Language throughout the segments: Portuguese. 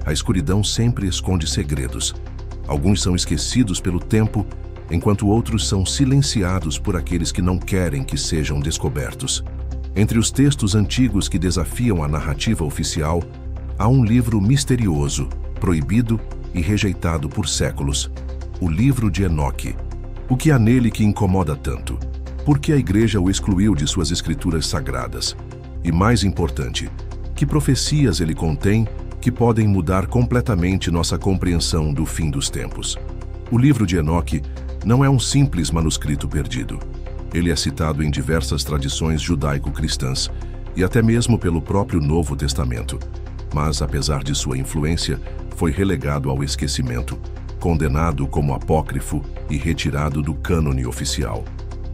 A escuridão sempre esconde segredos. Alguns são esquecidos pelo tempo, enquanto outros são silenciados por aqueles que não querem que sejam descobertos. Entre os textos antigos que desafiam a narrativa oficial, há um livro misterioso, proibido e rejeitado por séculos: o livro de Enoque. O que há nele que incomoda tanto? Por que a Igreja o excluiu de suas escrituras sagradas? E mais importante, que profecias ele contém que podem mudar completamente nossa compreensão do fim dos tempos? O livro de Enoque não é um simples manuscrito perdido. Ele é citado em diversas tradições judaico-cristãs e até mesmo pelo próprio Novo Testamento. Mas, apesar de sua influência, foi relegado ao esquecimento, condenado como apócrifo e retirado do cânone oficial.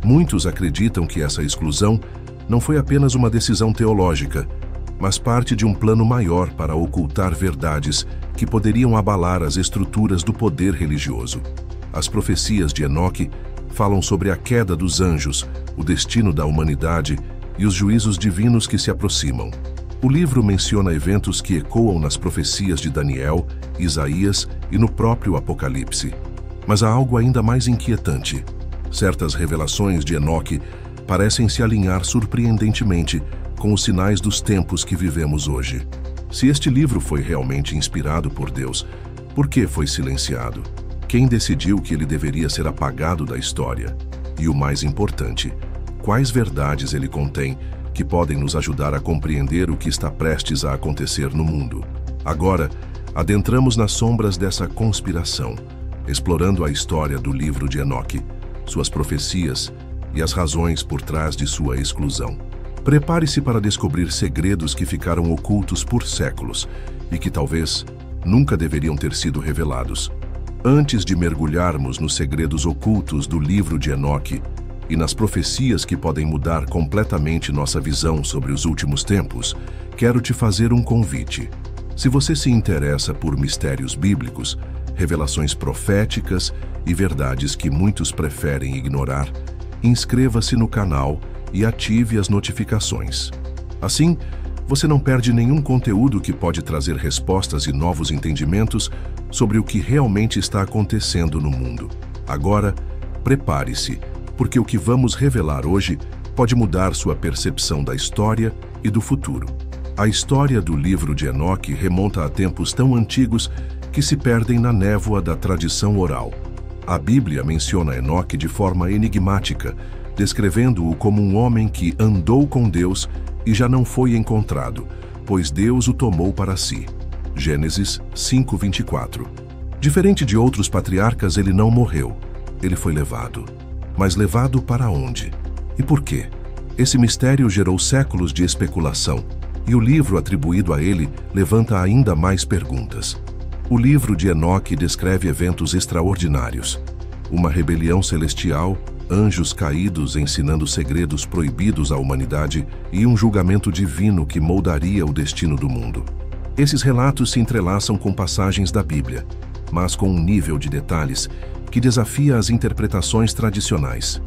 Muitos acreditam que essa exclusão não foi apenas uma decisão teológica, mas parte de um plano maior para ocultar verdades que poderiam abalar as estruturas do poder religioso. As profecias de Enoque falam sobre a queda dos anjos, o destino da humanidade e os juízos divinos que se aproximam. O livro menciona eventos que ecoam nas profecias de Daniel, Isaías e no próprio Apocalipse. Mas há algo ainda mais inquietante. Certas revelações de Enoque parecem se alinhar surpreendentemente com os sinais dos tempos que vivemos hoje. Se este livro foi realmente inspirado por Deus, por que foi silenciado? Quem decidiu que ele deveria ser apagado da história? E o mais importante, quais verdades ele contém que podem nos ajudar a compreender o que está prestes a acontecer no mundo? Agora, adentramos nas sombras dessa conspiração, explorando a história do livro de Enoque, suas profecias e as razões por trás de sua exclusão. Prepare-se para descobrir segredos que ficaram ocultos por séculos e que talvez nunca deveriam ter sido revelados. Antes de mergulharmos nos segredos ocultos do livro de Enoque e nas profecias que podem mudar completamente nossa visão sobre os últimos tempos, quero te fazer um convite. Se você se interessa por mistérios bíblicos, revelações proféticas e verdades que muitos preferem ignorar, inscreva-se no canal e ative as notificações. Assim, você não perde nenhum conteúdo que pode trazer respostas e novos entendimentos sobre o que realmente está acontecendo no mundo. Agora, prepare-se, porque o que vamos revelar hoje pode mudar sua percepção da história e do futuro. A história do livro de Enoque remonta a tempos tão antigos que se perdem na névoa da tradição oral. A Bíblia menciona Enoque de forma enigmática, descrevendo-o como um homem que andou com Deus e já não foi encontrado, pois Deus o tomou para si. Gênesis 5:24. Diferente de outros patriarcas, ele não morreu. Ele foi levado. Mas levado para onde? E por quê? Esse mistério gerou séculos de especulação, e o livro atribuído a ele levanta ainda mais perguntas. O livro de Enoque descreve eventos extraordinários: uma rebelião celestial, anjos caídos ensinando segredos proibidos à humanidade e um julgamento divino que moldaria o destino do mundo. Esses relatos se entrelaçam com passagens da Bíblia, mas com um nível de detalhes que desafia as interpretações tradicionais.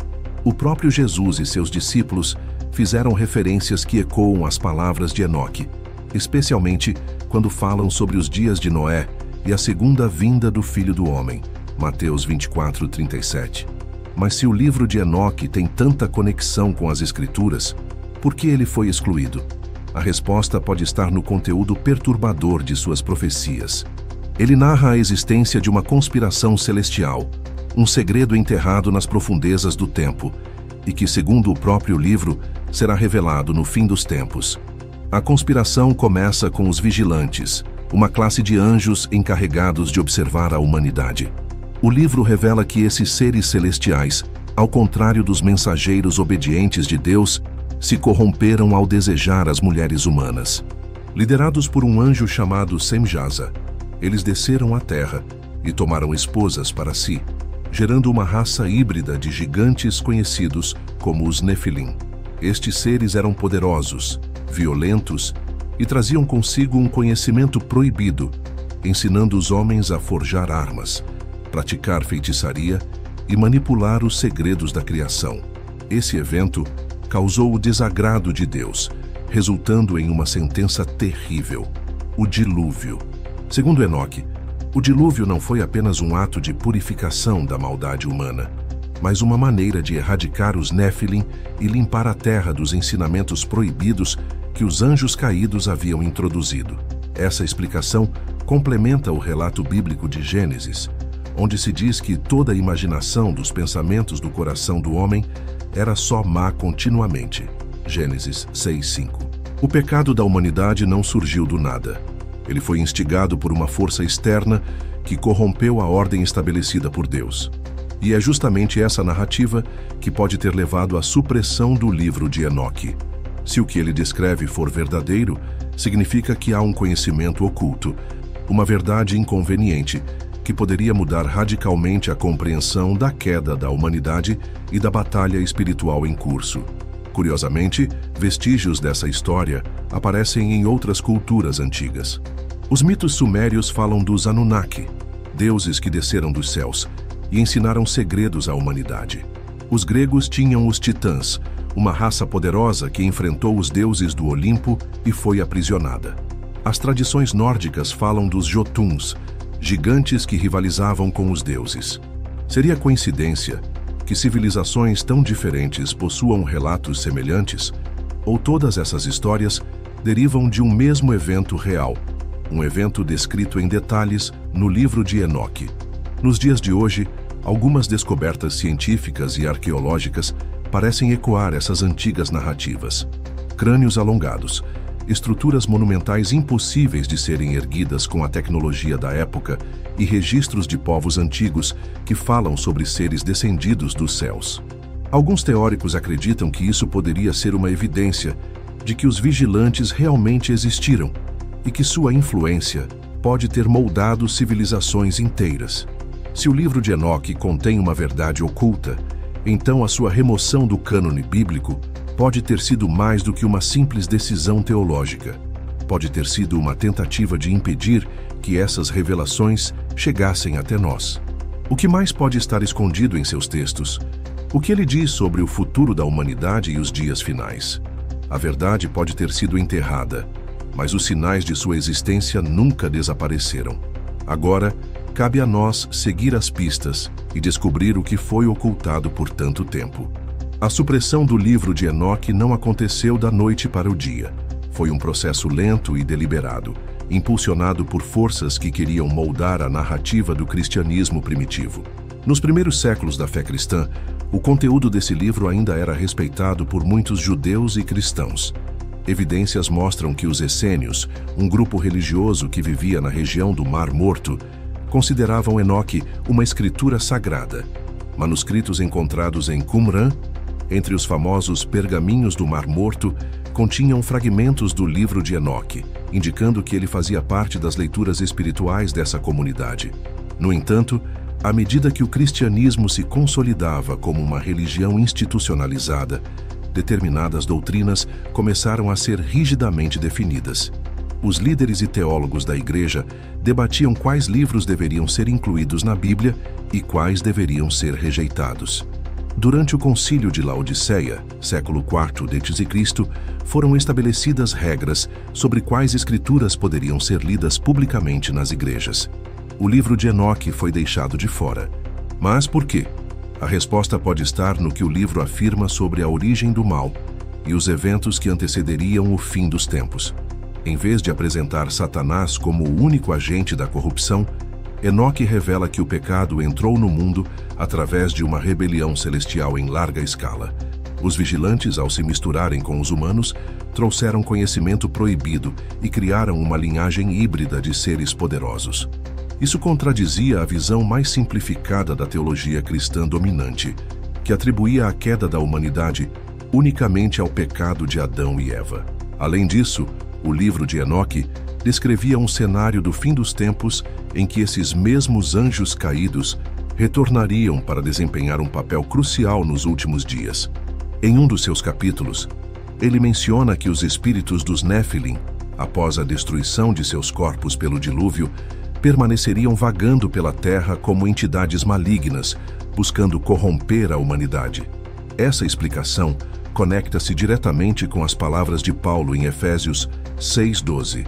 O próprio Jesus e seus discípulos fizeram referências que ecoam as palavras de Enoque, especialmente quando falam sobre os dias de Noé e a segunda vinda do Filho do Homem, Mateus 24:37. Mas se o livro de Enoque tem tanta conexão com as Escrituras, por que ele foi excluído? A resposta pode estar no conteúdo perturbador de suas profecias. Ele narra a existência de uma conspiração celestial, um segredo enterrado nas profundezas do tempo, e que, segundo o próprio livro, será revelado no fim dos tempos. A conspiração começa com os vigilantes, uma classe de anjos encarregados de observar a humanidade. O livro revela que esses seres celestiais, ao contrário dos mensageiros obedientes de Deus, se corromperam ao desejar as mulheres humanas. Liderados por um anjo chamado Semjaza, eles desceram à terra e tomaram esposas para si, gerando uma raça híbrida de gigantes conhecidos como os Nefilim. Estes seres eram poderosos, violentos e traziam consigo um conhecimento proibido, ensinando os homens a forjar armas, praticar feitiçaria e manipular os segredos da criação. Esse evento causou o desagrado de Deus, resultando em uma sentença terrível: o dilúvio. Segundo Enoque, o dilúvio não foi apenas um ato de purificação da maldade humana, mas uma maneira de erradicar os Néfilim e limpar a terra dos ensinamentos proibidos que os anjos caídos haviam introduzido. Essa explicação complementa o relato bíblico de Gênesis, onde se diz que toda a imaginação dos pensamentos do coração do homem era só má continuamente. Gênesis 6:5. O pecado da humanidade não surgiu do nada. Ele foi instigado por uma força externa que corrompeu a ordem estabelecida por Deus. E é justamente essa narrativa que pode ter levado à supressão do livro de Enoque. Se o que ele descreve for verdadeiro, significa que há um conhecimento oculto, uma verdade inconveniente, que poderia mudar radicalmente a compreensão da queda da humanidade e da batalha espiritual em curso. Curiosamente, vestígios dessa história aparecem em outras culturas antigas. Os mitos sumérios falam dos Anunnaki, deuses que desceram dos céus e ensinaram segredos à humanidade. Os gregos tinham os titãs, uma raça poderosa que enfrentou os deuses do Olimpo e foi aprisionada. As tradições nórdicas falam dos Jotuns, gigantes que rivalizavam com os deuses. Seria coincidência que civilizações tão diferentes possuam relatos semelhantes, ou todas essas histórias derivam de um mesmo evento real, um evento descrito em detalhes no livro de Enoque. Nos dias de hoje, algumas descobertas científicas e arqueológicas parecem ecoar essas antigas narrativas. Crânios alongados, estruturas monumentais impossíveis de serem erguidas com a tecnologia da época e registros de povos antigos que falam sobre seres descendidos dos céus. Alguns teóricos acreditam que isso poderia ser uma evidência de que os vigilantes realmente existiram e que sua influência pode ter moldado civilizações inteiras. Se o livro de Enoque contém uma verdade oculta, então a sua remoção do cânone bíblico pode ter sido mais do que uma simples decisão teológica. Pode ter sido uma tentativa de impedir que essas revelações chegassem até nós. O que mais pode estar escondido em seus textos? O que ele diz sobre o futuro da humanidade e os dias finais? A verdade pode ter sido enterrada, mas os sinais de sua existência nunca desapareceram. Agora, cabe a nós seguir as pistas e descobrir o que foi ocultado por tanto tempo. A supressão do livro de Enoque não aconteceu da noite para o dia. Foi um processo lento e deliberado, impulsionado por forças que queriam moldar a narrativa do cristianismo primitivo. Nos primeiros séculos da fé cristã, o conteúdo desse livro ainda era respeitado por muitos judeus e cristãos. Evidências mostram que os essênios, um grupo religioso que vivia na região do Mar Morto, consideravam Enoque uma escritura sagrada. Manuscritos encontrados em Qumran, entre os famosos pergaminhos do Mar Morto, continham fragmentos do livro de Enoque, indicando que ele fazia parte das leituras espirituais dessa comunidade. No entanto, à medida que o cristianismo se consolidava como uma religião institucionalizada, determinadas doutrinas começaram a ser rigidamente definidas. Os líderes e teólogos da Igreja debatiam quais livros deveriam ser incluídos na Bíblia e quais deveriam ser rejeitados. Durante o Concílio de Laodiceia, século IV d.C., foram estabelecidas regras sobre quais escrituras poderiam ser lidas publicamente nas igrejas. O livro de Enoque foi deixado de fora. Mas por quê? A resposta pode estar no que o livro afirma sobre a origem do mal e os eventos que antecederiam o fim dos tempos. Em vez de apresentar Satanás como o único agente da corrupção, Enoque revela que o pecado entrou no mundo através de uma rebelião celestial em larga escala. Os vigilantes, ao se misturarem com os humanos, trouxeram conhecimento proibido e criaram uma linhagem híbrida de seres poderosos. Isso contradizia a visão mais simplificada da teologia cristã dominante, que atribuía a queda da humanidade unicamente ao pecado de Adão e Eva. Além disso, o livro de Enoque descrevia um cenário do fim dos tempos em que esses mesmos anjos caídos retornariam para desempenhar um papel crucial nos últimos dias. Em um dos seus capítulos, ele menciona que os espíritos dos Néfilim, após a destruição de seus corpos pelo dilúvio, permaneceriam vagando pela terra como entidades malignas, buscando corromper a humanidade. Essa explicação conecta-se diretamente com as palavras de Paulo em Efésios 6:12.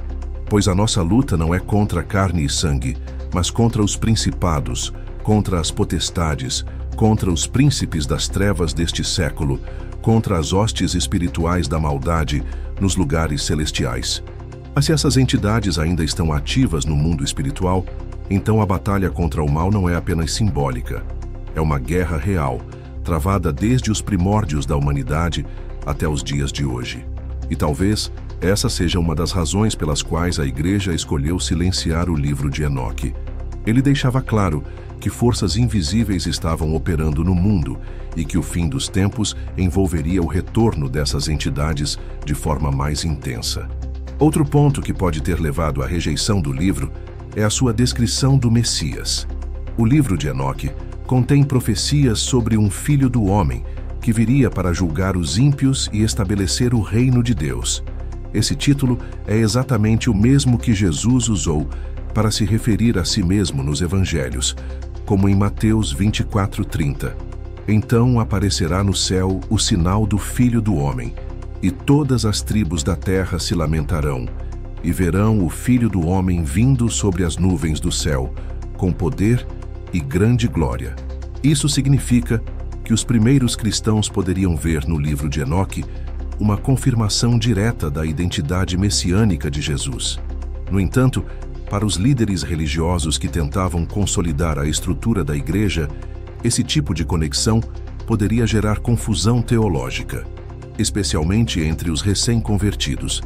Pois a nossa luta não é contra carne e sangue, mas contra os principados, contra as potestades, contra os príncipes das trevas deste século, contra as hostes espirituais da maldade nos lugares celestiais. Mas se essas entidades ainda estão ativas no mundo espiritual, então a batalha contra o mal não é apenas simbólica. É uma guerra real, travada desde os primórdios da humanidade até os dias de hoje. E talvez essa seja uma das razões pelas quais a Igreja escolheu silenciar o livro de Enoque. Ele deixava claro que forças invisíveis estavam operando no mundo e que o fim dos tempos envolveria o retorno dessas entidades de forma mais intensa. Outro ponto que pode ter levado à rejeição do livro é a sua descrição do Messias. O livro de Enoque contém profecias sobre um filho do homem que viria para julgar os ímpios e estabelecer o reino de Deus. Esse título é exatamente o mesmo que Jesus usou para se referir a si mesmo nos evangelhos, como em Mateus 24:30. Então aparecerá no céu o sinal do Filho do Homem, e todas as tribos da terra se lamentarão, e verão o Filho do Homem vindo sobre as nuvens do céu, com poder e grande glória. Isso significa que os primeiros cristãos poderiam ver no livro de Enoque uma confirmação direta da identidade messiânica de Jesus. No entanto, para os líderes religiosos que tentavam consolidar a estrutura da Igreja, esse tipo de conexão poderia gerar confusão teológica, especialmente entre os recém-convertidos.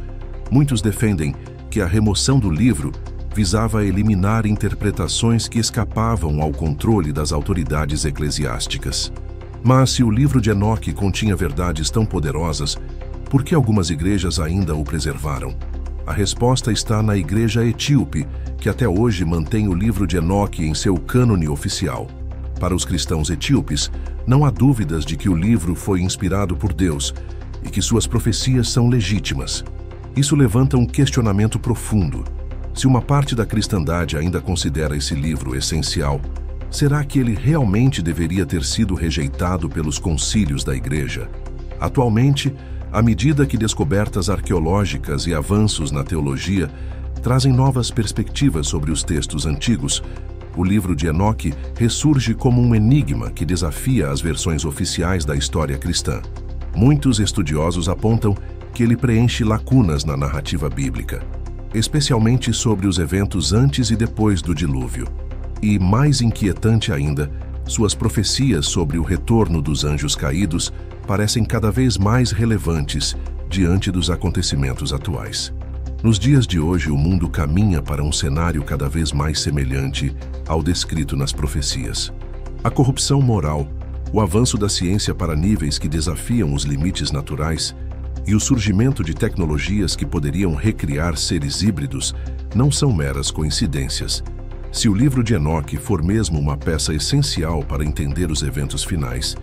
Muitos defendem que a remoção do livro visava eliminar interpretações que escapavam ao controle das autoridades eclesiásticas. Mas se o livro de Enoque continha verdades tão poderosas, por que algumas igrejas ainda o preservaram? A resposta está na Igreja Etíope, que até hoje mantém o livro de Enoque em seu cânone oficial. Para os cristãos etíopes, não há dúvidas de que o livro foi inspirado por Deus e que suas profecias são legítimas. Isso levanta um questionamento profundo. Se uma parte da cristandade ainda considera esse livro essencial, será que ele realmente deveria ter sido rejeitado pelos concílios da Igreja? Atualmente, à medida que descobertas arqueológicas e avanços na teologia trazem novas perspectivas sobre os textos antigos, o livro de Enoque ressurge como um enigma que desafia as versões oficiais da história cristã. Muitos estudiosos apontam que ele preenche lacunas na narrativa bíblica, especialmente sobre os eventos antes e depois do dilúvio. E, mais inquietante ainda, suas profecias sobre o retorno dos anjos caídos parecem cada vez mais relevantes diante dos acontecimentos atuais. Nos dias de hoje, o mundo caminha para um cenário cada vez mais semelhante ao descrito nas profecias. A corrupção moral, o avanço da ciência para níveis que desafiam os limites naturais e o surgimento de tecnologias que poderiam recriar seres híbridos não são meras coincidências. Se o livro de Enoque for mesmo uma peça essencial para entender os eventos finais,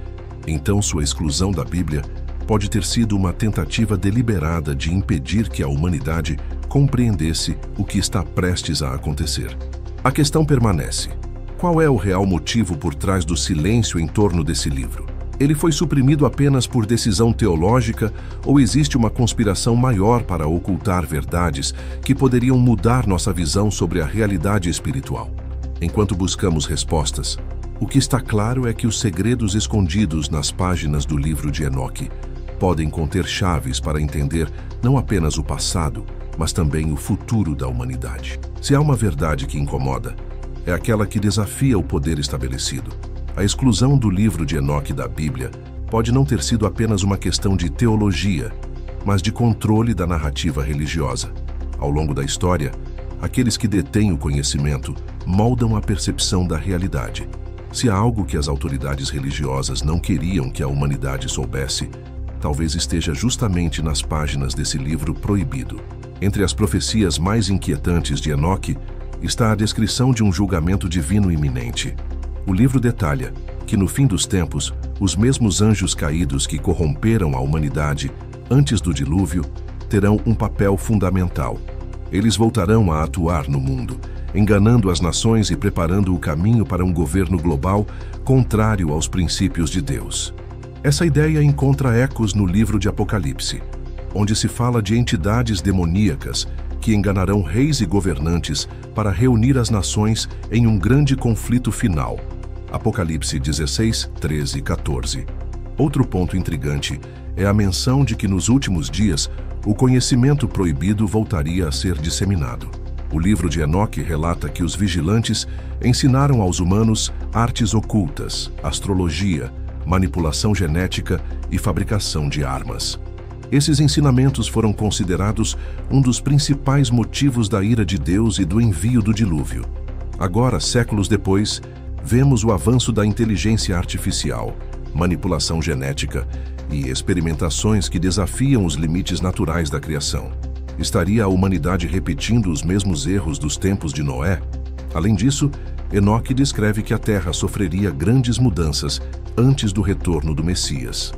então sua exclusão da Bíblia pode ter sido uma tentativa deliberada de impedir que a humanidade compreendesse o que está prestes a acontecer. A questão permanece: qual é o real motivo por trás do silêncio em torno desse livro? Ele foi suprimido apenas por decisão teológica ou existe uma conspiração maior para ocultar verdades que poderiam mudar nossa visão sobre a realidade espiritual? Enquanto buscamos respostas, o que está claro é que os segredos escondidos nas páginas do livro de Enoque podem conter chaves para entender não apenas o passado, mas também o futuro da humanidade. Se há uma verdade que incomoda, é aquela que desafia o poder estabelecido. A exclusão do livro de Enoque da Bíblia pode não ter sido apenas uma questão de teologia, mas de controle da narrativa religiosa. Ao longo da história, aqueles que detêm o conhecimento moldam a percepção da realidade. Se há algo que as autoridades religiosas não queriam que a humanidade soubesse, talvez esteja justamente nas páginas desse livro proibido. Entre as profecias mais inquietantes de Enoque está a descrição de um julgamento divino iminente. O livro detalha que, no fim dos tempos, os mesmos anjos caídos que corromperam a humanidade antes do dilúvio terão um papel fundamental. Eles voltarão a atuar no mundo, enganando as nações e preparando o caminho para um governo global contrário aos princípios de Deus. Essa ideia encontra ecos no livro de Apocalipse, onde se fala de entidades demoníacas que enganarão reis e governantes para reunir as nações em um grande conflito final. Apocalipse 16, 13 e 14. Outro ponto intrigante é a menção de que nos últimos dias o conhecimento proibido voltaria a ser disseminado. O livro de Enoque relata que os vigilantes ensinaram aos humanos artes ocultas, astrologia, manipulação genética e fabricação de armas. Esses ensinamentos foram considerados um dos principais motivos da ira de Deus e do envio do dilúvio. Agora, séculos depois, vemos o avanço da inteligência artificial, manipulação genética e experimentações que desafiam os limites naturais da criação. Estaria a humanidade repetindo os mesmos erros dos tempos de Noé? Além disso, Enoque descreve que a Terra sofreria grandes mudanças antes do retorno do Messias.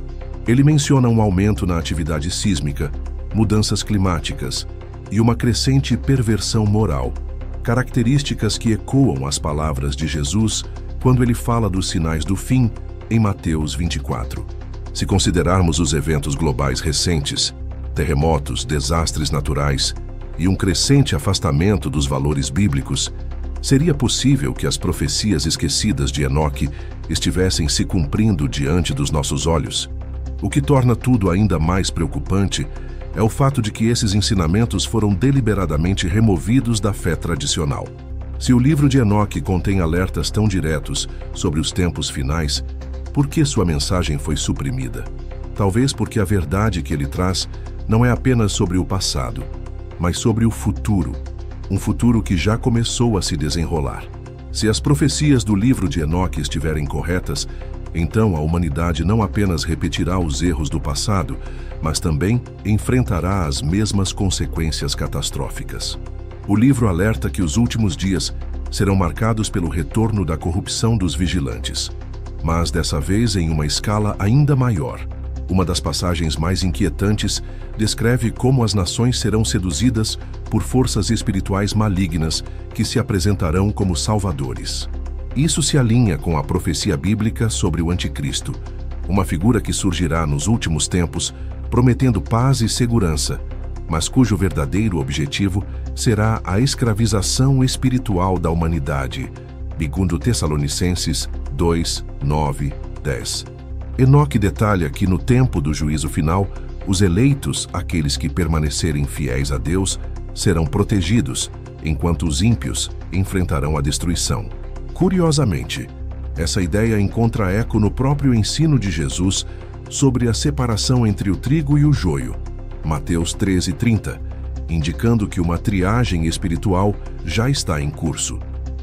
Ele menciona um aumento na atividade sísmica, mudanças climáticas e uma crescente perversão moral, características que ecoam as palavras de Jesus quando ele fala dos sinais do fim em Mateus 24. Se considerarmos os eventos globais recentes, terremotos, desastres naturais e um crescente afastamento dos valores bíblicos, seria possível que as profecias esquecidas de Enoque estivessem se cumprindo diante dos nossos olhos? O que torna tudo ainda mais preocupante é o fato de que esses ensinamentos foram deliberadamente removidos da fé tradicional. Se o livro de Enoque contém alertas tão diretos sobre os tempos finais, por que sua mensagem foi suprimida? Talvez porque a verdade que ele traz não é apenas sobre o passado, mas sobre o futuro, um futuro que já começou a se desenrolar. Se as profecias do livro de Enoque estiverem corretas, então a humanidade não apenas repetirá os erros do passado, mas também enfrentará as mesmas consequências catastróficas. O livro alerta que os últimos dias serão marcados pelo retorno da corrupção dos vigilantes, mas dessa vez em uma escala ainda maior. Uma das passagens mais inquietantes descreve como as nações serão seduzidas por forças espirituais malignas que se apresentarão como salvadores. Isso se alinha com a profecia bíblica sobre o Anticristo, uma figura que surgirá nos últimos tempos, prometendo paz e segurança, mas cujo verdadeiro objetivo será a escravização espiritual da humanidade, segundo Tessalonicenses 2, 9, 10. Enoque detalha que no tempo do juízo final, os eleitos, aqueles que permanecerem fiéis a Deus, serão protegidos, enquanto os ímpios enfrentarão a destruição. Curiosamente, essa ideia encontra eco no próprio ensino de Jesus sobre a separação entre o trigo e o joio, Mateus 13:30, indicando que uma triagem espiritual já está em curso.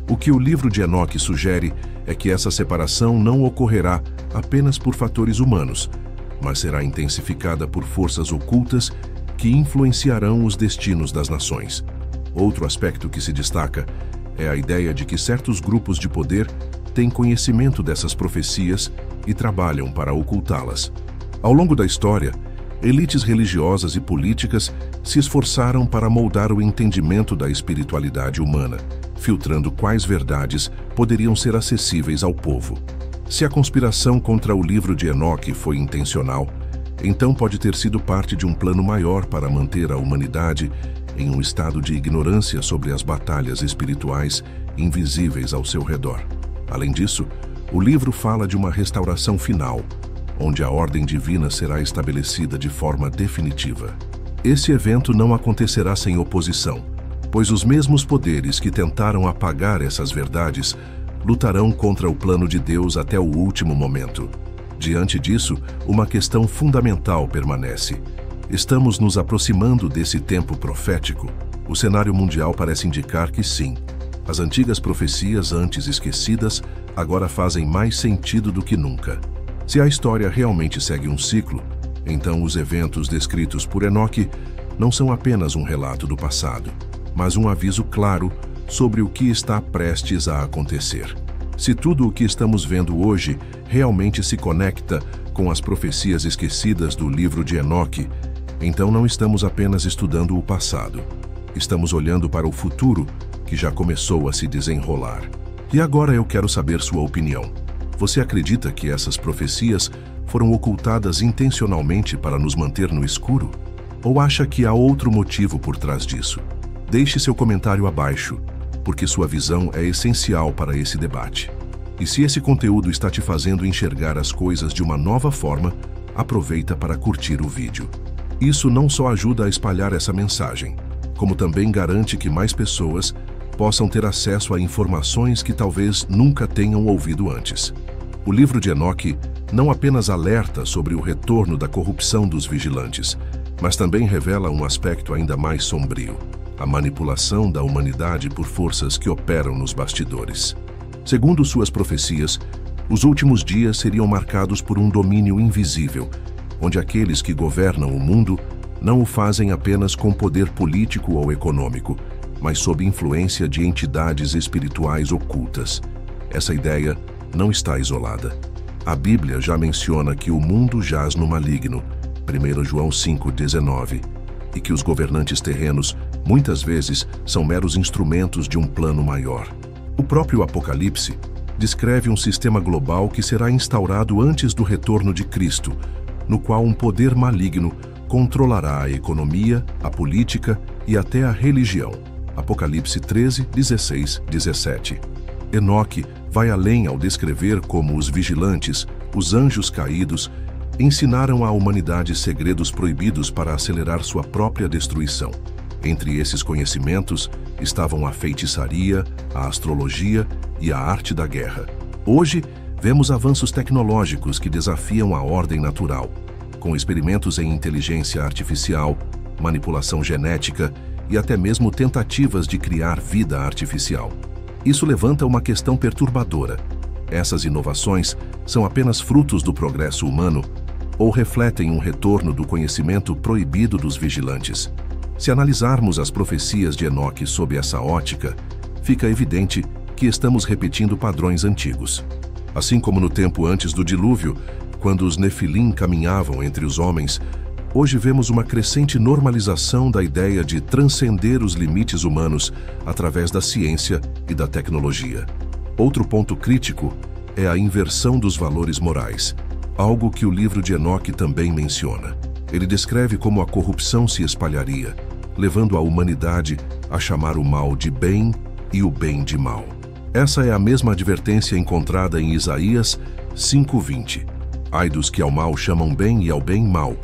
O que o livro de Enoque sugere é que essa separação não ocorrerá apenas por fatores humanos, mas será intensificada por forças ocultas que influenciarão os destinos das nações. Outro aspecto que se destaca é a ideia de que certos grupos de poder têm conhecimento dessas profecias e trabalham para ocultá-las. Ao longo da história, elites religiosas e políticas se esforçaram para moldar o entendimento da espiritualidade humana, filtrando quais verdades poderiam ser acessíveis ao povo. Se a conspiração contra o livro de Enoque foi intencional, então pode ter sido parte de um plano maior para manter a humanidade em um estado de ignorância sobre as batalhas espirituais invisíveis ao seu redor. Além disso, o livro fala de uma restauração final, onde a ordem divina será estabelecida de forma definitiva. Esse evento não acontecerá sem oposição, pois os mesmos poderes que tentaram apagar essas verdades lutarão contra o plano de Deus até o último momento. Diante disso, uma questão fundamental permanece. Estamos nos aproximando desse tempo profético? O cenário mundial parece indicar que sim. As antigas profecias antes esquecidas agora fazem mais sentido do que nunca. Se a história realmente segue um ciclo, então os eventos descritos por Enoque não são apenas um relato do passado, mas um aviso claro sobre o que está prestes a acontecer. Se tudo o que estamos vendo hoje realmente se conecta com as profecias esquecidas do livro de Enoque, então não estamos apenas estudando o passado. Estamos olhando para o futuro que já começou a se desenrolar. E agora eu quero saber sua opinião. Você acredita que essas profecias foram ocultadas intencionalmente para nos manter no escuro? Ou acha que há outro motivo por trás disso? Deixe seu comentário abaixo, porque sua visão é essencial para esse debate. E se esse conteúdo está te fazendo enxergar as coisas de uma nova forma, aproveita para curtir o vídeo. Isso não só ajuda a espalhar essa mensagem, como também garante que mais pessoas possam ter acesso a informações que talvez nunca tenham ouvido antes. O livro de Enoque não apenas alerta sobre o retorno da corrupção dos vigilantes, mas também revela um aspecto ainda mais sombrio: a manipulação da humanidade por forças que operam nos bastidores. Segundo suas profecias, os últimos dias seriam marcados por um domínio invisível, onde aqueles que governam o mundo não o fazem apenas com poder político ou econômico, mas sob influência de entidades espirituais ocultas. Essa ideia não está isolada. A Bíblia já menciona que o mundo jaz no maligno, 1 João 5,19, e que os governantes terrenos, muitas vezes, são meros instrumentos de um plano maior. O próprio Apocalipse descreve um sistema global que será instaurado antes do retorno de Cristo, no qual um poder maligno controlará a economia, a política e até a religião. Apocalipse 13, 16, 17. Enoque vai além ao descrever como os vigilantes, os anjos caídos, ensinaram à humanidade segredos proibidos para acelerar sua própria destruição. Entre esses conhecimentos estavam a feitiçaria, a astrologia e a arte da guerra. Hoje, vemos avanços tecnológicos que desafiam a ordem natural, com experimentos em inteligência artificial, manipulação genética e até mesmo tentativas de criar vida artificial. Isso levanta uma questão perturbadora. Essas inovações são apenas frutos do progresso humano ou refletem um retorno do conhecimento proibido dos vigilantes? Se analisarmos as profecias de Enoque sob essa ótica, fica evidente que estamos repetindo padrões antigos. Assim como no tempo antes do dilúvio, quando os Nefilim caminhavam entre os homens, hoje vemos uma crescente normalização da ideia de transcender os limites humanos através da ciência e da tecnologia. Outro ponto crítico é a inversão dos valores morais, algo que o livro de Enoque também menciona. Ele descreve como a corrupção se espalharia, levando a humanidade a chamar o mal de bem e o bem de mal. Essa é a mesma advertência encontrada em Isaías 5:20. Ai dos que ao mal chamam bem e ao bem mal.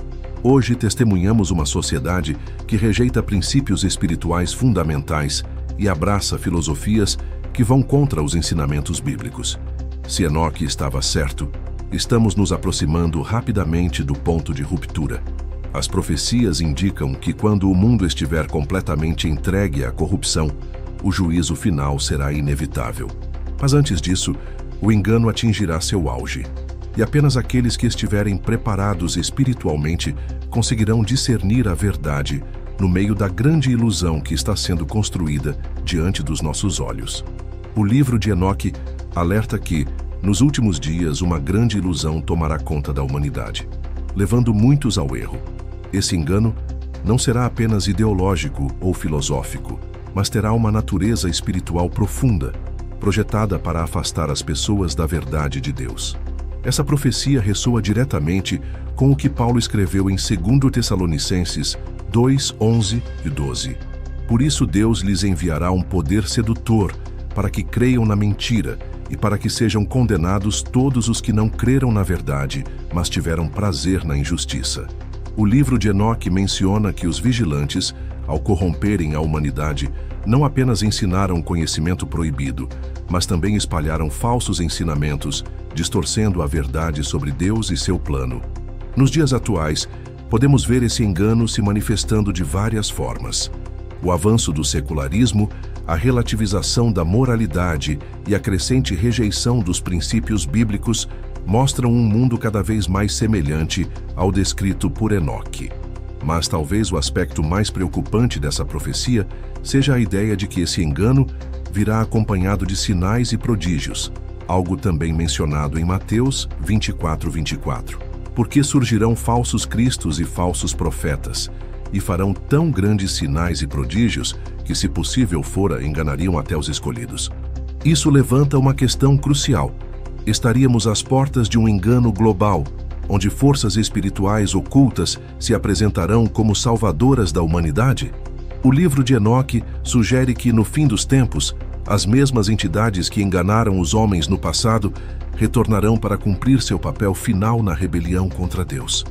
Hoje testemunhamos uma sociedade que rejeita princípios espirituais fundamentais e abraça filosofias que vão contra os ensinamentos bíblicos. Se Enoque estava certo, estamos nos aproximando rapidamente do ponto de ruptura. As profecias indicam que quando o mundo estiver completamente entregue à corrupção, o juízo final será inevitável. Mas antes disso, o engano atingirá seu auge. E apenas aqueles que estiverem preparados espiritualmente conseguirão discernir a verdade no meio da grande ilusão que está sendo construída diante dos nossos olhos. O livro de Enoque alerta que, nos últimos dias, uma grande ilusão tomará conta da humanidade, levando muitos ao erro. Esse engano não será apenas ideológico ou filosófico, mas terá uma natureza espiritual profunda, projetada para afastar as pessoas da verdade de Deus. Essa profecia ressoa diretamente com o que Paulo escreveu em 2 Tessalonicenses 2, 11 e 12. Por isso Deus lhes enviará um poder sedutor para que creiam na mentira e para que sejam condenados todos os que não creram na verdade, mas tiveram prazer na injustiça. O livro de Enoque menciona que os vigilantes, ao corromperem a humanidade, não apenas ensinaram conhecimento proibido, mas também espalharam falsos ensinamentos, distorcendo a verdade sobre Deus e seu plano. Nos dias atuais, podemos ver esse engano se manifestando de várias formas. O avanço do secularismo, a relativização da moralidade e a crescente rejeição dos princípios bíblicos mostram um mundo cada vez mais semelhante ao descrito por Enoque. Mas talvez o aspecto mais preocupante dessa profecia seja a ideia de que esse engano virá acompanhado de sinais e prodígios, algo também mencionado em Mateus 24:24. Porque surgirão falsos cristos e falsos profetas, e farão tão grandes sinais e prodígios que, se possível fora, enganariam até os escolhidos. Isso levanta uma questão crucial. Estaríamos às portas de um engano global, onde forças espirituais ocultas se apresentarão como salvadoras da humanidade? O livro de Enoque sugere que, no fim dos tempos, as mesmas entidades que enganaram os homens no passado retornarão para cumprir seu papel final na rebelião contra Deus.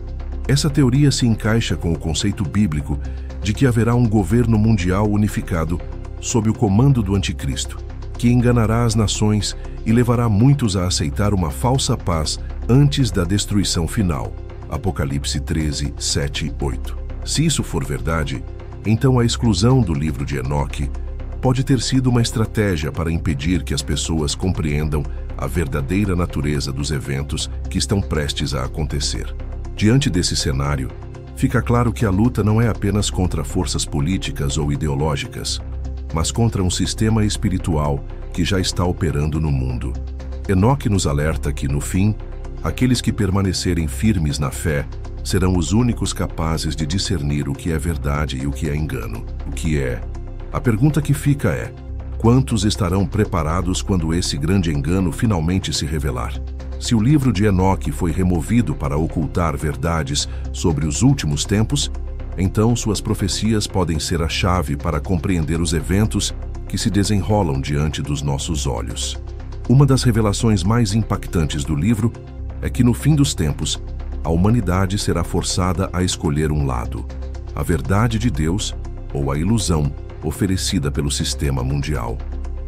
Essa teoria se encaixa com o conceito bíblico de que haverá um governo mundial unificado sob o comando do Anticristo, que enganará as nações e levará muitos a aceitar uma falsa paz antes da destruição final. Apocalipse 13, 7, 8. Se isso for verdade, então a exclusão do livro de Enoque pode ter sido uma estratégia para impedir que as pessoas compreendam a verdadeira natureza dos eventos que estão prestes a acontecer. Diante desse cenário, fica claro que a luta não é apenas contra forças políticas ou ideológicas, mas contra um sistema espiritual que já está operando no mundo. Enoque nos alerta que, no fim, aqueles que permanecerem firmes na fé serão os únicos capazes de discernir o que é verdade e o que é engano. O que é? A pergunta que fica é: quantos estarão preparados quando esse grande engano finalmente se revelar? Se o livro de Enoque foi removido para ocultar verdades sobre os últimos tempos, então suas profecias podem ser a chave para compreender os eventos que se desenrolam diante dos nossos olhos. Uma das revelações mais impactantes do livro é que, no fim dos tempos, a humanidade será forçada a escolher um lado: a verdade de Deus ou a ilusão oferecida pelo sistema mundial.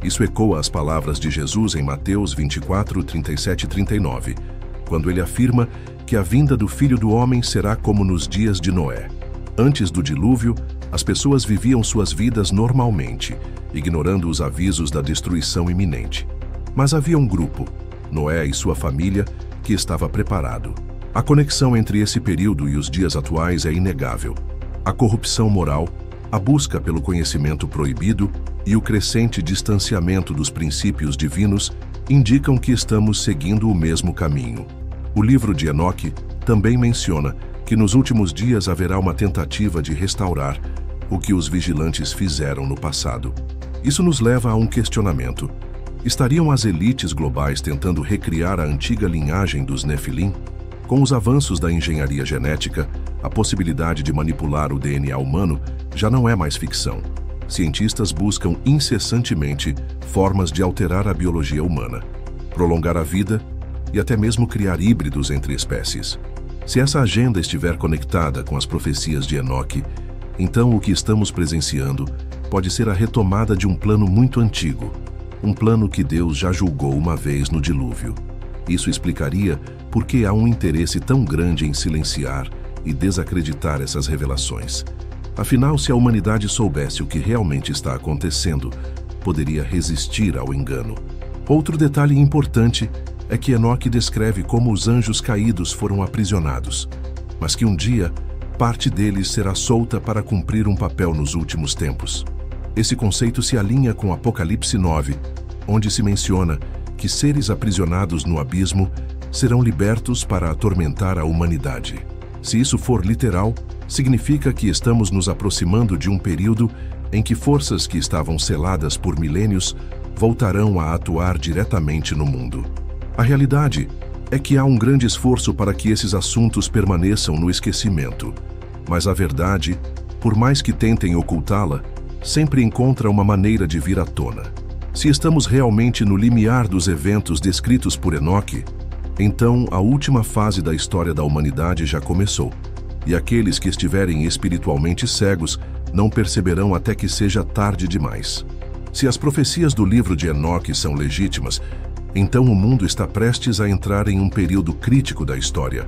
Isso ecoa as palavras de Jesus em Mateus 24, 37 e 39, quando ele afirma que a vinda do Filho do Homem será como nos dias de Noé. Antes do dilúvio, as pessoas viviam suas vidas normalmente, ignorando os avisos da destruição iminente. Mas havia um grupo, Noé e sua família, que estava preparado. A conexão entre esse período e os dias atuais é inegável. A corrupção moral, a busca pelo conhecimento proibido e o crescente distanciamento dos princípios divinos indicam que estamos seguindo o mesmo caminho. O livro de Enoque também menciona que nos últimos dias haverá uma tentativa de restaurar o que os vigilantes fizeram no passado. Isso nos leva a um questionamento: estariam as elites globais tentando recriar a antiga linhagem dos Nefilim? Com os avanços da engenharia genética, a possibilidade de manipular o DNA humano já não é mais ficção. Cientistas buscam incessantemente formas de alterar a biologia humana, prolongar a vida e até mesmo criar híbridos entre espécies. Se essa agenda estiver conectada com as profecias de Enoque, então o que estamos presenciando pode ser a retomada de um plano muito antigo, um plano que Deus já julgou uma vez no dilúvio. Isso explicaria por que há um interesse tão grande em silenciar e desacreditar essas revelações. Afinal, se a humanidade soubesse o que realmente está acontecendo, poderia resistir ao engano. Outro detalhe importante é que Enoque descreve como os anjos caídos foram aprisionados, mas que um dia parte deles será solta para cumprir um papel nos últimos tempos. Esse conceito se alinha com Apocalipse 9, onde se menciona que seres aprisionados no abismo serão libertos para atormentar a humanidade. Se isso for literal, significa que estamos nos aproximando de um período em que forças que estavam seladas por milênios voltarão a atuar diretamente no mundo. A realidade é que há um grande esforço para que esses assuntos permaneçam no esquecimento, mas a verdade, por mais que tentem ocultá-la, sempre encontra uma maneira de vir à tona. Se estamos realmente no limiar dos eventos descritos por Enoque, então a última fase da história da humanidade já começou, e aqueles que estiverem espiritualmente cegos não perceberão até que seja tarde demais. Se as profecias do livro de Enoque são legítimas, então o mundo está prestes a entrar em um período crítico da história,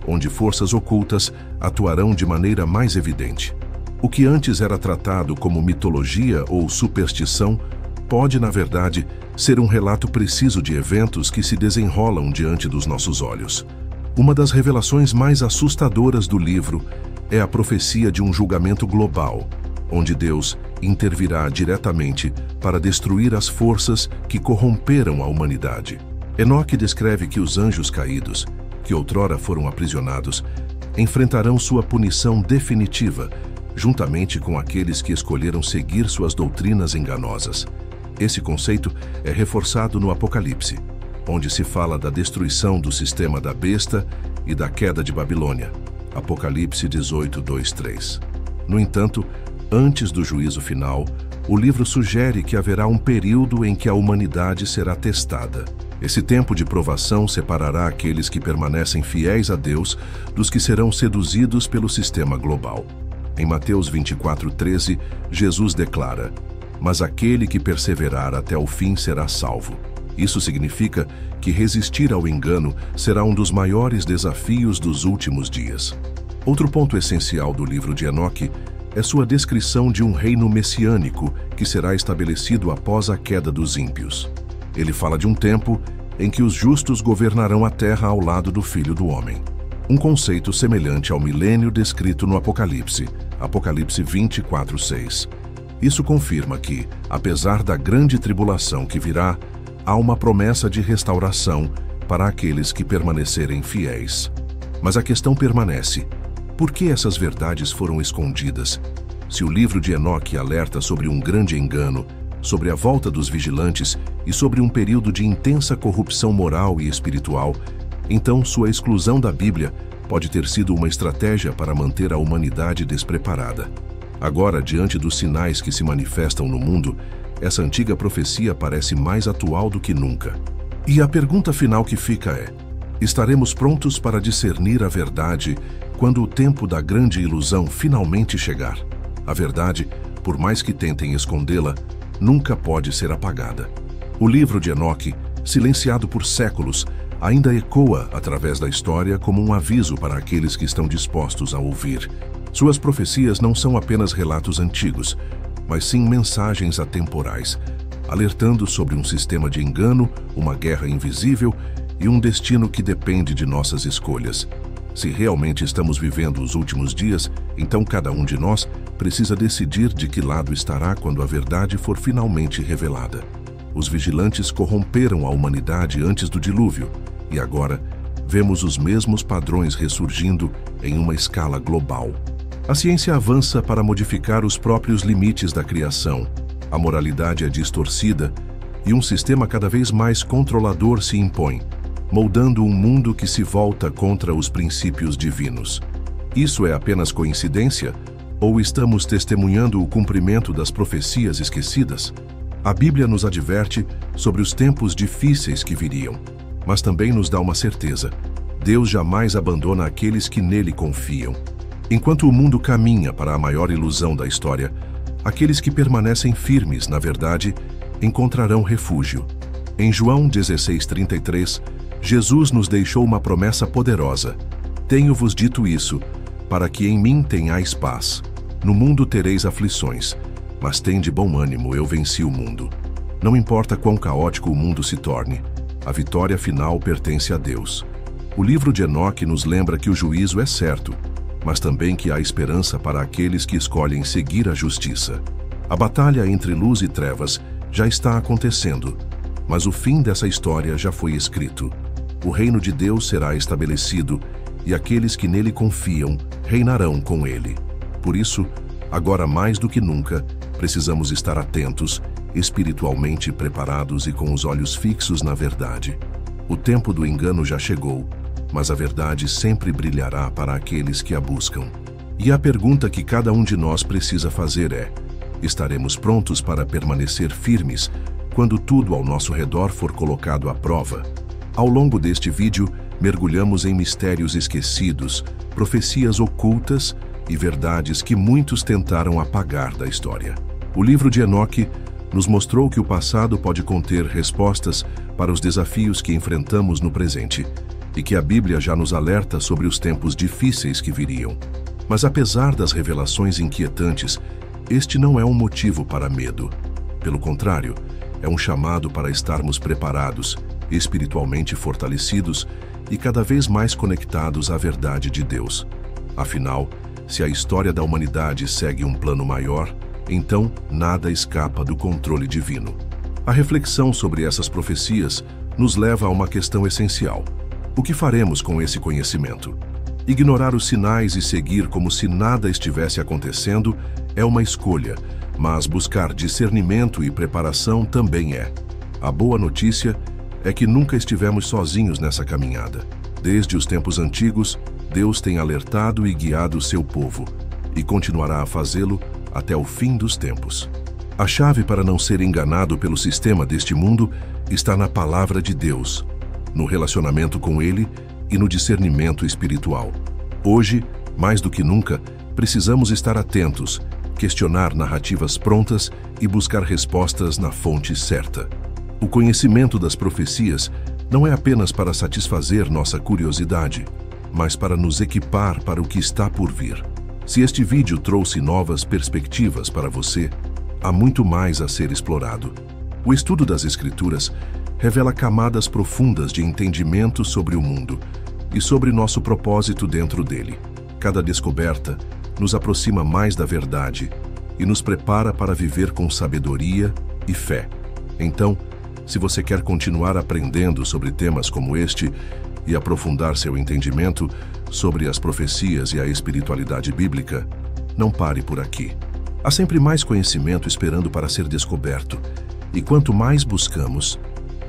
onde forças ocultas atuarão de maneira mais evidente. O que antes era tratado como mitologia ou superstição pode, na verdade, ser um relato preciso de eventos que se desenrolam diante dos nossos olhos. Uma das revelações mais assustadoras do livro é a profecia de um julgamento global, onde Deus intervirá diretamente para destruir as forças que corromperam a humanidade. Enoque descreve que os anjos caídos, que outrora foram aprisionados, enfrentarão sua punição definitiva, juntamente com aqueles que escolheram seguir suas doutrinas enganosas. Esse conceito é reforçado no Apocalipse, onde se fala da destruição do sistema da besta e da queda de Babilônia. Apocalipse 18, 2, 3. No entanto, Antes do juízo final, o livro sugere que haverá um período em que a humanidade será testada. Esse tempo de provação separará aqueles que permanecem fiéis a Deus dos que serão seduzidos pelo sistema global. Em Mateus 24:13, Jesus declara: "Mas aquele que perseverar até o fim será salvo." Isso significa que resistir ao engano será um dos maiores desafios dos últimos dias. Outro ponto essencial do livro de Enoque é sua descrição de um reino messiânico que será estabelecido após a queda dos ímpios. Ele fala de um tempo em que os justos governarão a terra ao lado do Filho do Homem. Um conceito semelhante ao milênio descrito no Apocalipse, Apocalipse 24:6. Isso confirma que, apesar da grande tribulação que virá, há uma promessa de restauração para aqueles que permanecerem fiéis. Mas a questão permanece: por que essas verdades foram escondidas? Se o livro de Enoque alerta sobre um grande engano, sobre a volta dos vigilantes e sobre um período de intensa corrupção moral e espiritual, então sua exclusão da Bíblia pode ter sido uma estratégia para manter a humanidade despreparada. Agora, diante dos sinais que se manifestam no mundo, essa antiga profecia parece mais atual do que nunca. E a pergunta final que fica é: estaremos prontos para discernir a verdade quando o tempo da grande ilusão finalmente chegar? A verdade, por mais que tentem escondê-la, nunca pode ser apagada. O livro de Enoque, silenciado por séculos, ainda ecoa através da história como um aviso para aqueles que estão dispostos a ouvir. Suas profecias não são apenas relatos antigos, mas sim mensagens atemporais, alertando sobre um sistema de engano, uma guerra invisível e um destino que depende de nossas escolhas. Se realmente estamos vivendo os últimos dias, então cada um de nós precisa decidir de que lado estará quando a verdade for finalmente revelada. Os vigilantes corromperam a humanidade antes do dilúvio, e agora vemos os mesmos padrões ressurgindo em uma escala global. A ciência avança para modificar os próprios limites da criação. A moralidade é distorcida e um sistema cada vez mais controlador se impõe, moldando um mundo que se volta contra os princípios divinos. Isso é apenas coincidência? Ou estamos testemunhando o cumprimento das profecias esquecidas? A Bíblia nos adverte sobre os tempos difíceis que viriam, mas também nos dá uma certeza: Deus jamais abandona aqueles que nele confiam. Enquanto o mundo caminha para a maior ilusão da história, aqueles que permanecem firmes na verdade encontrarão refúgio. Em João 16:33, Jesus nos deixou uma promessa poderosa: "Tenho-vos dito isso, para que em mim tenhais paz. No mundo tereis aflições, mas tende bom ânimo, eu venci o mundo." Não importa quão caótico o mundo se torne, a vitória final pertence a Deus. O livro de Enoque nos lembra que o juízo é certo, mas também que há esperança para aqueles que escolhem seguir a justiça. A batalha entre luz e trevas já está acontecendo, mas o fim dessa história já foi escrito. O reino de Deus será estabelecido e aqueles que nele confiam reinarão com ele. Por isso, agora mais do que nunca, precisamos estar atentos, espiritualmente preparados e com os olhos fixos na verdade. O tempo do engano já chegou, mas a verdade sempre brilhará para aqueles que a buscam. E a pergunta que cada um de nós precisa fazer é: estaremos prontos para permanecer firmes quando tudo ao nosso redor for colocado à prova? Ao longo deste vídeo, mergulhamos em mistérios esquecidos, profecias ocultas e verdades que muitos tentaram apagar da história. O livro de Enoque nos mostrou que o passado pode conter respostas para os desafios que enfrentamos no presente, e que a Bíblia já nos alerta sobre os tempos difíceis que viriam. Mas apesar das revelações inquietantes, este não é um motivo para medo. Pelo contrário, é um chamado para estarmos preparados, espiritualmente fortalecidos e cada vez mais conectados à verdade de Deus. Afinal, se a história da humanidade segue um plano maior, então nada escapa do controle divino. A reflexão sobre essas profecias nos leva a uma questão essencial: o que faremos com esse conhecimento? Ignorar os sinais e seguir como se nada estivesse acontecendo é uma escolha, mas buscar discernimento e preparação também é. A boa notícia é que nunca estivemos sozinhos nessa caminhada. Desde os tempos antigos, Deus tem alertado e guiado o seu povo, e continuará a fazê-lo até o fim dos tempos. A chave para não ser enganado pelo sistema deste mundo está na palavra de Deus, no relacionamento com Ele e no discernimento espiritual. Hoje, mais do que nunca, precisamos estar atentos, questionar narrativas prontas e buscar respostas na fonte certa. O conhecimento das profecias não é apenas para satisfazer nossa curiosidade, mas para nos equipar para o que está por vir. Se este vídeo trouxe novas perspectivas para você, há muito mais a ser explorado. O estudo das Escrituras revela camadas profundas de entendimento sobre o mundo e sobre nosso propósito dentro dele. Cada descoberta nos aproxima mais da verdade e nos prepara para viver com sabedoria e fé. Então, se você quer continuar aprendendo sobre temas como este e aprofundar seu entendimento sobre as profecias e a espiritualidade bíblica, não pare por aqui. Há sempre mais conhecimento esperando para ser descoberto, e quanto mais buscamos,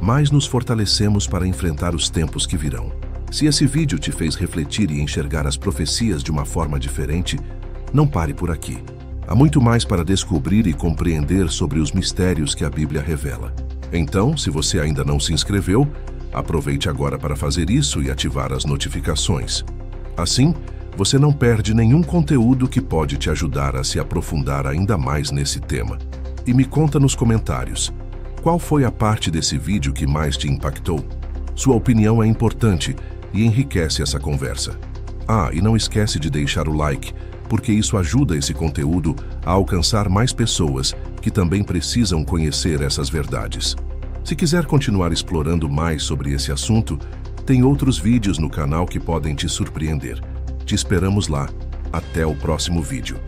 mais nos fortalecemos para enfrentar os tempos que virão. Se esse vídeo te fez refletir e enxergar as profecias de uma forma diferente, não pare por aqui. Há muito mais para descobrir e compreender sobre os mistérios que a Bíblia revela. Então, se você ainda não se inscreveu, aproveite agora para fazer isso e ativar as notificações. Assim, você não perde nenhum conteúdo que pode te ajudar a se aprofundar ainda mais nesse tema. E me conta nos comentários, qual foi a parte desse vídeo que mais te impactou? Sua opinião é importante e enriquece essa conversa. E não esquece de deixar o like, porque isso ajuda esse conteúdo a alcançar mais pessoas que também precisam conhecer essas verdades. Se quiser continuar explorando mais sobre esse assunto, tem outros vídeos no canal que podem te surpreender. Te esperamos lá. Até o próximo vídeo.